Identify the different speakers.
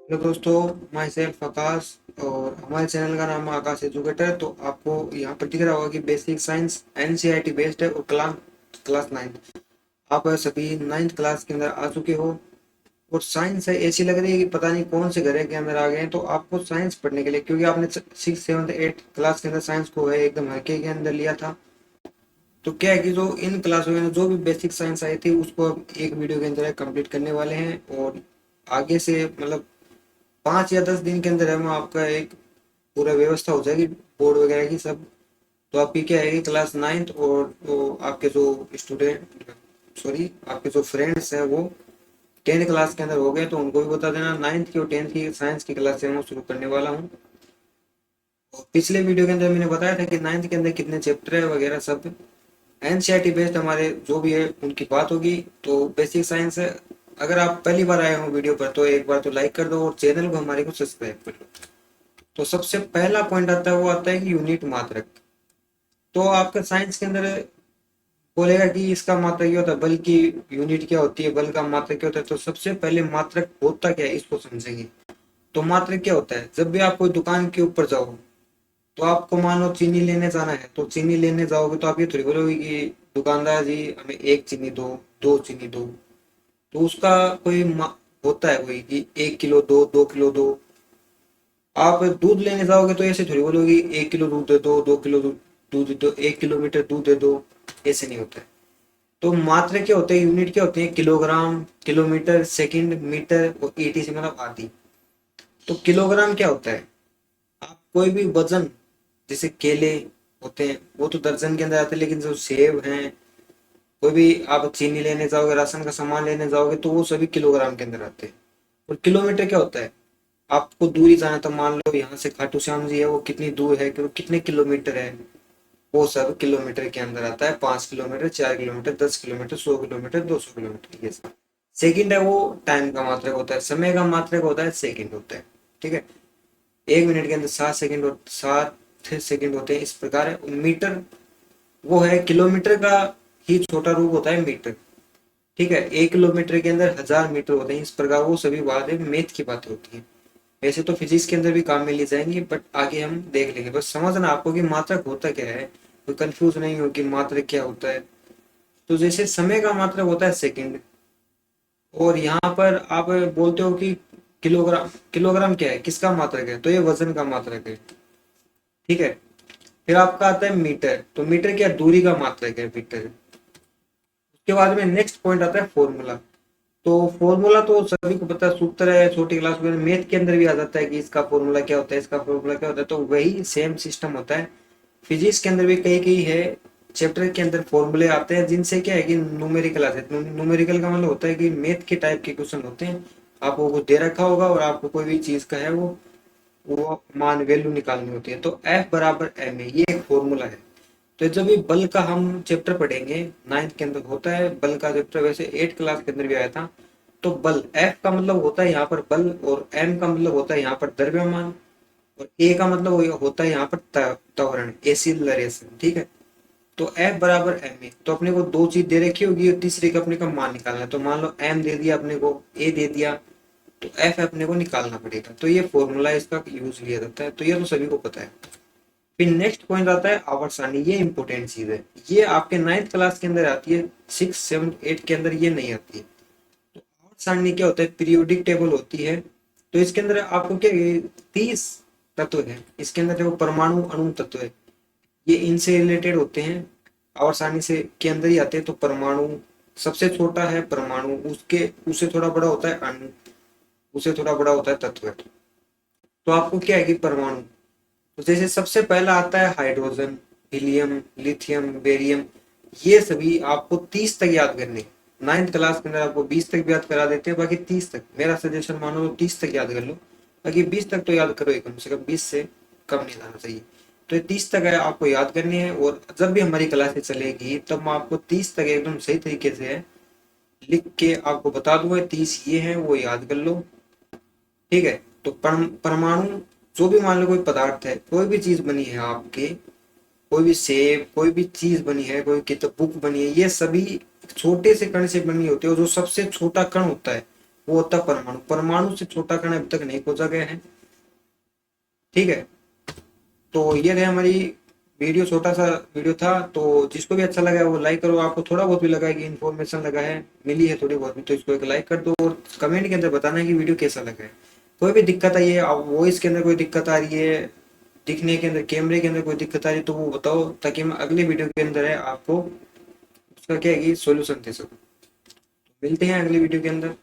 Speaker 1: Hello दोस्तों, my self आकाश। और हमारे चैनल का नाम है आकाश एजुकेटर। तो आपको यहाँ पर दिख रहा होगा कि बेसिक साइंस एनसीईआरटी बेस्ड है और क्लास क्लास नाइन्थ। आप सभी नाइन्थ क्लास के अंदर आ चुके हो। और साइंस है ऐसी लग रही है कि पता नहीं कौन से घर के अंदर आ गए हैं। तो आपको साइंस पढ़ने के लिए, क्योंकि आपने सिक्स सेवन्थ एट क्लास के अंदर साइंस को है एकदम हल्के के अंदर लिया था। तो क्या है कि जो इन क्लासों में जो भी बेसिक साइंस आई थी उसको अब एक वीडियो के अंदर कंप्लीट करने वाले हैं। और आगे से मतलब 5 या 10 दिन के अंदर हम आपका एक पूरा व्यवस्था हो जाएगी बोर्ड वगैरह की सब। तो आपकी क्या है कि क्लास नाइन्थ और वो आपके जो स्टूडेंट सॉरी आपके जो फ्रेंड्स हैं वो 10th क्लास के अंदर हो गए तो उनको भी बता देना। नाइन्थ की और 10th की साइंस की क्लास से मैं शुरू करने वाला हूँ। और पिछले वीडियो के अंदर मैंने बताया था कि नाइन्थ के अंदर कितने चैप्टर है वगैरह सब। एनसीईआरटी बेस्ड हमारे जो भी है उनकी बात होगी। तो बेसिक साइंस है। अगर आप पहली बार आए हो वीडियो पर तो एक बार तो लाइक कर दो और चैनल को हमारे को सब्सक्राइब कर लो। तो सबसे पहला पॉइंट आता है वो आता है कि यूनिट मात्रक। तो आपका साइंस के अंदर बोलेगा कि इसका मात्रक क्या होता है, बल की यूनिट क्या होती है, बल का मात्रक क्या होता है। तो सबसे पहले मात्रक होता क्या है इसको समझेंगे। तो मात्रक क्या होता है, जब भी आप कोई दुकान के ऊपर जाओ तो आपको मान लो चीनी लेने जाना है तो चीनी लेने जाओगे तो आप ये थोड़ी बोलोगे कि दुकानदार जी हमें एक चीनी दो, दो चीनी दो। तो उसका कोई होता है कोई कि 1 किलो दो, 2 किलो दो। आप दूध लेने जाओगे तो ऐसे थोड़ी बोलोगे 1 किलो दूध दे दो, 2 किलो दूध दे दो, 1 किलोमीटर दूध दे दो। ऐसे नहीं होता है। तो मात्रा क्या होते हैं, यूनिट क्या होते हैं, किलोग्राम, किलोमीटर, सेकंड, मीटर और ईटी से मतलब आदि। तो किलोग्राम क्या होता है, आप कोई भी वजन, जैसे केले होते हैं वो तो दर्जन के अंदर आते हैं, लेकिन जो सेब हैं, कोई भी आप चीनी लेने जाओगे, राशन का सामान लेने जाओगे तो वो सभी किलोग्राम के अंदर आते हैं। और किलोमीटर क्या होता है, आपको दूरी जाना है तो मान लो यहाँ से खाटू श्याम जी है वो कितनी दूर है, कितने किलोमीटर है, वो सब किलोमीटर के अंदर आता है। 5 kilometre, 4 kilometre, 10 kilometre, 100 kilometre, 200 kilometre, ये सब। सेकंड है वो टाइम का मात्रक होता है, समय का मात्रक होता है, सेकंड होता है। ठीक है। 1 मिनट के अंदर 7 सेकंड और 7 सेकंड होते हैं, इस प्रकार है। मीटर वो है किलोमीटर का ही छोटा रूप होता है मीटर। ठीक है। 1 किलोमीटर के अंदर 1000 मीटर होते हैं, इस प्रकार वो सभी बातें मैथ की बातें होती है। वैसे तो फिजिक्स के अंदर भी काम में ली जाएंगी बट आगे हम देख लेंगे। बस समझना आपको कि मात्रक होता क्या है, कोई कंफ्यूज नहीं हो कि मात्रक क्या होता है। तो जैसे समय का मात्रक होता है सेकंड। और यहाँ पर आप बोलते हो कि किलोग्राम, किलोग्राम क्या है, किसका मात्रक है, तो ये वजन का मात्रक है। ठीक है। फिर आपका आता है मीटर। तो मीटर क्या, दूरी का मात्रक है मीटर। उसके बाद में नेक्स्ट पॉइंट आता है फॉर्मूला। तो फॉर्मूला तो सभी को पता है, सूत्र है, छोटी क्लास में मैथ के अंदर भी आ जाता है कि इसका फॉर्मूला क्या होता है, इसका फॉर्मूला क्या होता है। तो वही सेम सिस्टम होता है। फिजिक्स के अंदर भी कई कई है चैप्टर के अंदर फॉर्मूले आते हैं जिनसे क्या है कि न्यूमेरिकल आते हैं। न्यूमेरिकल का मतलब होता है कि मैथ के टाइप के क्वेश्चन होते हैं। आपको कुछ दे रखा होगा और आपको कोई भी चीज का है वो मान वैल्यू निकालनी होती है। तो एफ बराबर एम ए, ये एक फॉर्मूला है। तो जब भी बल का हम चैप्टर पढ़ेंगे, नाइन्थ के अंदर होता है बल का चैप्टर, वैसे 8 क्लास के अंदर भी आया था। तो बल एफ का मतलब होता है यहाँ पर बल, और एम का मतलब होता है यहाँ पर द्रव्यमान, और ए का मतलब होता है यहाँ पर त्वरण, एसिलरेशन। ठीक है। तो एफ बराबर एम ए, तो अपने को दो चीज दे रखी होगी और तीसरे का अपने का मान निकालना है। तो मान लो एम दे दिया अपने को, ए दे दिया, तो एफ अपने को निकालना पड़ेगा। तो ये फॉर्मूला इसका यूज लिया जाता है। तो ये तो सभी को पता है। फिर नेक्स्ट पॉइंट आता है आवर्त सारणी। ये इंपॉर्टेंट चीज है, ये आपके नाइन्थ क्लास के अंदर आती है, 6, 7, 8 के अंदर ये नहीं आती है। तो आवर्त सारणी क्या होता है, पीरियोडिक टेबल होती है। तो इसके अंदर आपको क्या 30 तत्व है। इसके अंदर जो परमाणु अणु तत्व है ये इनसे रिलेटेड होते हैं, आवर्त सारणी से के अंदर ही आते हैं। तो परमाणु सबसे छोटा है परमाणु, उसके उससे थोड़ा बड़ा होता है अणु, उससे थोड़ा बड़ा होता है तत्व। तो आपको क्या है कि परमाणु, तो जैसे सबसे पहला आता है हाइड्रोजन, हीलियम, लिथियम, बेरियम। ये सभी आपको 30 तक याद करने। नाइन्थ क्लास के अंदर आपको 20 तक भी याद करा देते हैं, बाकी 30 तक मेरा सजेशन मानो तो 30 तक याद कर लो। बाकी 20 तक तो याद करो ही, कम से कम 20 से कम नहीं जाना चाहिए। तो ये 30 तक है आपको याद करनी है। और जब भी हमारी क्लासेस चलेगी तब मैं आपको 30 तक एकदम सही तरीके से है लिख के आपको बता दूंगा, 30 ये है वो याद कर लो। ठीक है। तो परमाणु, जो भी मान लो कोई पदार्थ है, कोई भी चीज बनी है आपके, कोई भी सेब, कोई भी चीज बनी है, कोई किताब बुक बनी है, ये सभी छोटे से कण से बनी होती है। और जो सबसे छोटा कण होता है वो होता है परमाणु। परमाणु से छोटा कण अभी तक नहीं खोजा गया है। ठीक है, तो ये रहे हमारी वीडियो, छोटा सा वीडियो था। तो जिसको भी अच्छा लगा है वो लाइक करो, आपको थोड़ा बहुत भी लगा है कि इन्फॉर्मेशन लगा है, मिली है थोड़ी बहुत भी, तो इसको एक लाइक कर दो और कमेंट के अंदर बताना है कि वीडियो कैसा लगा है। कोई भी दिक्कत आई है, वॉइस के अंदर कोई दिक्कत आ रही है, दिखने के अंदर, कैमरे के अंदर कोई दिक्कत आ रही है, तो वो बताओ, ताकि मैं अगले वीडियो के अंदर है आपको उसका क्या है कि सोल्यूशन दे सकूं। मिलते हैं अगली वीडियो के अंदर।